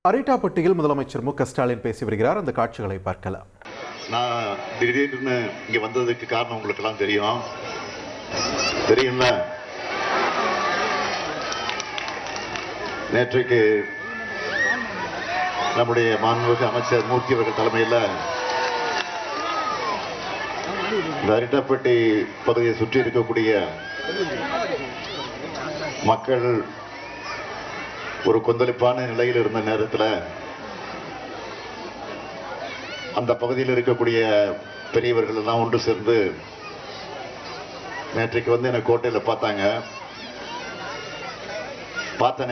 அரிட்டாப்பட்டியில் முதலமைச்சர் மு.க.ஸ்டாலின் பேசி வருகிறார். அந்த காட்சிகளை பார்க்கலாம். நான் திடீர்னு இங்க வந்ததுக்கு காரணம் உங்களுக்கு எல்லாம் தெரியும்ல. நேற்றைக்கு நம்முடைய மாண்புமிகு அமைச்சர் மூர்த்தி அவர்கள் தலைமையில் இந்த அரிட்டாப்பட்டி பகுதியை சுற்றி இருக்கக்கூடிய மக்கள் ஒரு கொந்தளிப்பான நிலையில் இருந்த நேரத்தில் அந்த பகுதியில் இருக்கக்கூடிய பெரியவர்கள் எல்லாம் ஒன்று சேர்ந்து நேற்றைக்கு வந்து என்னை கோட்டையில் பார்த்த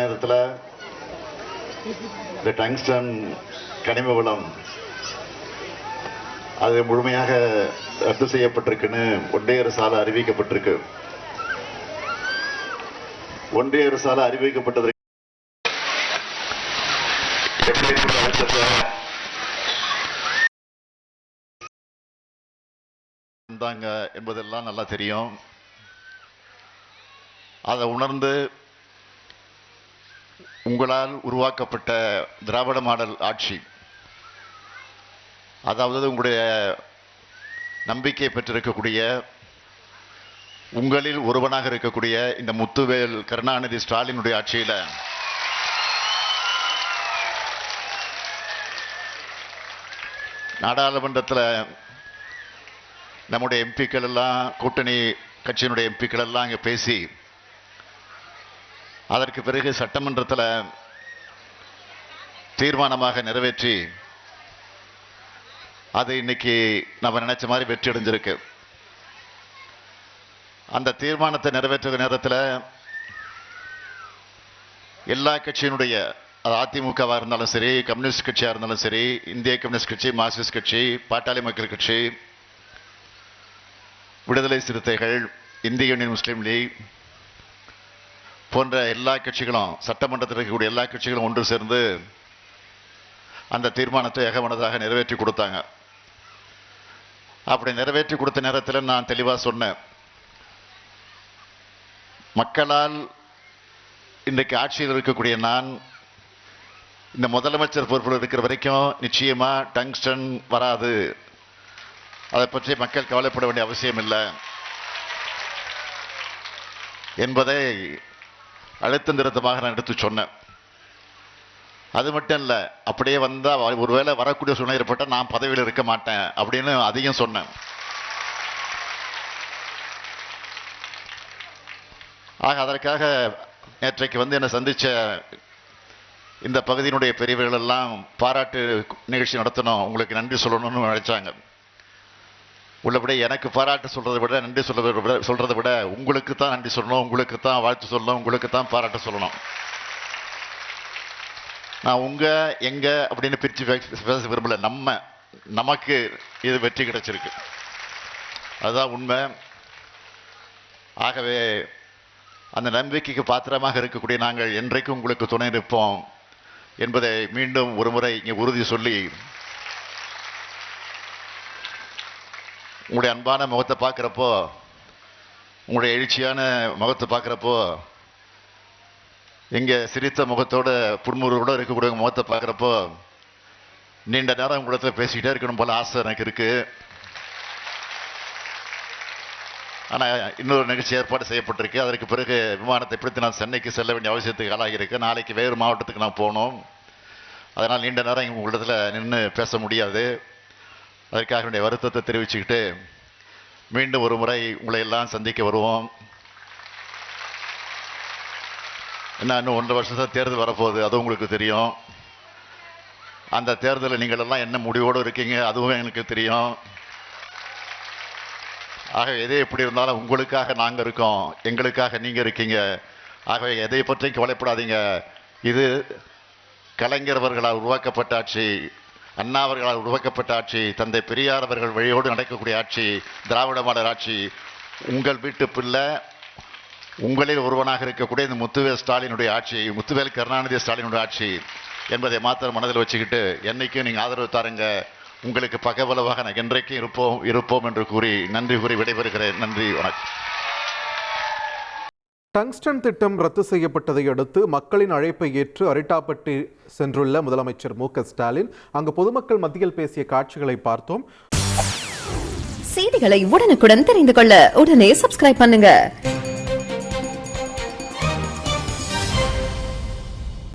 நேரத்தில் இந்த டங்ஸ்டன் கனிம வளம் அது முழுமையாக ரத்து செய்யப்பட்டிருக்குன்னு ஒன்றிய அரசால் அறிவிக்கப்பட்டிருக்கு. ஒன்றிய அரசால் அறிவிக்கப்பட்டது என்பதெல்லாம் நல்லா தெரியும். அதை உணர்ந்து உங்களால் உருவாக்கப்பட்ட திராவிட மாடல் ஆட்சி, அதாவது உங்களுடைய நம்பிக்கை பெற்றிருக்கக்கூடிய உங்களில் ஒருவனாக இருக்கக்கூடிய இந்த முத்துவேல் கருணாநிதி ஸ்டாலினுடைய ஆட்சியில் நாடாளுமன்றத்தில் நம்முடைய எம்பிக்கள் எல்லாம், கூட்டணி கட்சியினுடைய எம்பிக்கள் எல்லாம் இங்கே பேசி, அதற்கு பிறகு சட்டமன்றத்தில் தீர்மானமாக நிறைவேற்றி, அது இன்னைக்கு நம்ம நினைச்ச மாதிரி வெற்றி அடைஞ்சிருக்கு. அந்த தீர்மானத்தை நிறைவேற்ற நேரத்தில் எல்லா கட்சியினுடைய, அது அதிமுகவாக இருந்தாலும் சரி, கம்யூனிஸ்ட் கட்சியாக இருந்தாலும் சரி, இந்திய கம்யூனிஸ்ட் கட்சி, மார்க்சிஸ்ட் கட்சி, பாட்டாளி மக்கள் கட்சி, விடுதலை சிறுத்தைகள், இந்திய யூனியன் முஸ்லீம் லீக் போன்ற எல்லா கட்சிகளும், சட்டமன்றத்தில் இருக்கக்கூடிய எல்லா கட்சிகளும் ஒன்று சேர்ந்து அந்த தீர்மானத்தை ஏகமனதாக நிறைவேற்றி கொடுத்தாங்க. அப்படி நிறைவேற்றி கொடுத்த நேரத்தில் நான் தெளிவாக சொன்னேன், மக்களால் இன்றைக்கு ஆட்சியில் இருக்கக்கூடிய நான் இந்த முதலமைச்சர் பொறுப்பில் இருக்கிற வரைக்கும் நிச்சயமா டங்ஸ்டன் வராது, அதை பற்றி மக்கள் கவலைப்பட வேண்டிய அவசியம் இல்லை என்பதை அழுத்தம் திருத்தமாக நான் எடுத்து சொன்னேன். அது மட்டும் இல்லை, அப்படியே வந்தால் ஒருவேளை வரக்கூடிய சூழ்நிலை ஏற்பட்டால் நான் பதவியில் இருக்க மாட்டேன் அப்படின்னு அதையும் சொன்னேன். ஆக அதற்காக நேற்றைக்கு வந்து என்னை சந்திச்ச இந்த பகுதியினுடைய பெரியவர்கள் எல்லாம் பாராட்டு நிகழ்ச்சி நடத்தணும், உங்களுக்கு நன்றி சொல்லணும்னு நினைச்சாங்க. உள்ளபடி எனக்கு பாராட்டு சொல்றதை விட, நன்றி சொல்றதை விட உங்களுக்கு தான் நன்றி சொல்லணும், உங்களுக்கு தான் வாழ்த்து சொல்லணும், உங்களுக்கு தான் பாராட்டு சொல்லணும். நான் உங்க எங்க அப்படின்னு பிரித்து பேச விரும்பல. நமக்கு இது வெற்றி கிடைச்சிருக்கு, அதுதான் உண்மை. ஆகவே அந்த நம்பிக்கைக்கு பாத்திரமாக இருக்கக்கூடிய நாங்கள் என்றைக்கும் உங்களுக்கு துணை நிற்போம் என்பதை மீண்டும் ஒரு முறை இங்கே உறுதி சொல்லி, உங்களுடைய அன்பான முகத்தை பார்க்குறப்போ, உங்களுடைய எழுச்சியான முகத்தை பார்க்குறப்போ, இங்கே சிரித்த முகத்தோட புன்முறுவோடு இருக்கக்கூடிய முகத்தை பார்க்குறப்போ, நீண்ட நேரம் உங்களிடத்தில் பேசிக்கிட்டே இருக்கணும் போல ஆசை எனக்கு இருக்கு. ஆனால் இன்னொரு நிகழ்ச்சி ஏற்பாடு செய்யப்பட்டிருக்கு. அதற்கு பிறகு விமானத்தை பிடித்து நான் சென்னைக்கு செல்ல வேண்டிய அவசியத்துக்கு ஆளாகியிருக்கு. நாளைக்கு வேறு மாவட்டத்துக்கு நான் போகணும். அதனால் நீண்ட நேரம் உங்களிடத்தில் நின்று பேச முடியாது. அதற்காக என்னுடைய வருத்தத்தை தெரிவிச்சுக்கிட்டு மீண்டும் ஒரு முறை உங்களை எல்லாம் சந்திக்க வருவோம். இன்னும் 1.5 வருஷம் தேர்தல் வரப்போகுது, அதுவும் உங்களுக்கு தெரியும். அந்த தேர்தலில் நீங்கள் எல்லாம் என்ன முடிவோடு இருக்கீங்க அதுவும் எனக்கு தெரியும். ஆக எதை எப்படி இருந்தாலும் உங்களுக்காக நாங்கள் இருக்கோம், எங்களுக்காக நீங்கள் இருக்கீங்க. ஆகவே எதை பற்றி கவலைப்படாதீங்க. இது கலைஞர் அவர்களால் உருவாக்கப்பட்ட ஆட்சி, அண்ணா அவர்களால் உருவாக்கப்பட்ட ஆட்சி, தந்தை பெரியார் அவர்கள் வழியோடு நடக்கக்கூடிய ஆட்சி, திராவிட மாடல் ஆட்சி. உங்கள் வீட்டு பிள்ளை, உங்களில் ஒருவனாக இருக்கக்கூடிய இந்த முத்துவேல் ஸ்டாலினுடைய ஆட்சி, முத்துவேல் கருணாநிதி ஸ்டாலினுடைய ஆட்சி என்பதை மாத்திரம் மனதில் வச்சுக்கிட்டு என்னைக்கும் நீங்கள் ஆதரவு தாருங்க. உங்களுக்கு பக்கபலமாக நான் என்றைக்கும் இருப்போம் என்று கூறி நன்றி கூறி விடைபெறுகிறேன். நன்றி, வணக்கம். டங்ஸ்டன் திட்டம் ரத்து செய்யப்பட்டதை அடுத்து மக்களின் அழைப்பை ஏற்று அரிட்டாப்பட்டி சென்றுள்ள முதலமைச்சர் மு.க.ஸ்டாலின் அங்கு பொதுமக்கள் மத்தியில் பேசிய காட்சிகளை பார்த்தோம். செய்திகளை உடனுக்குடன் தெரிந்து கொள்ள உடனே சப்ஸ்கிரைப் பண்ணுங்க.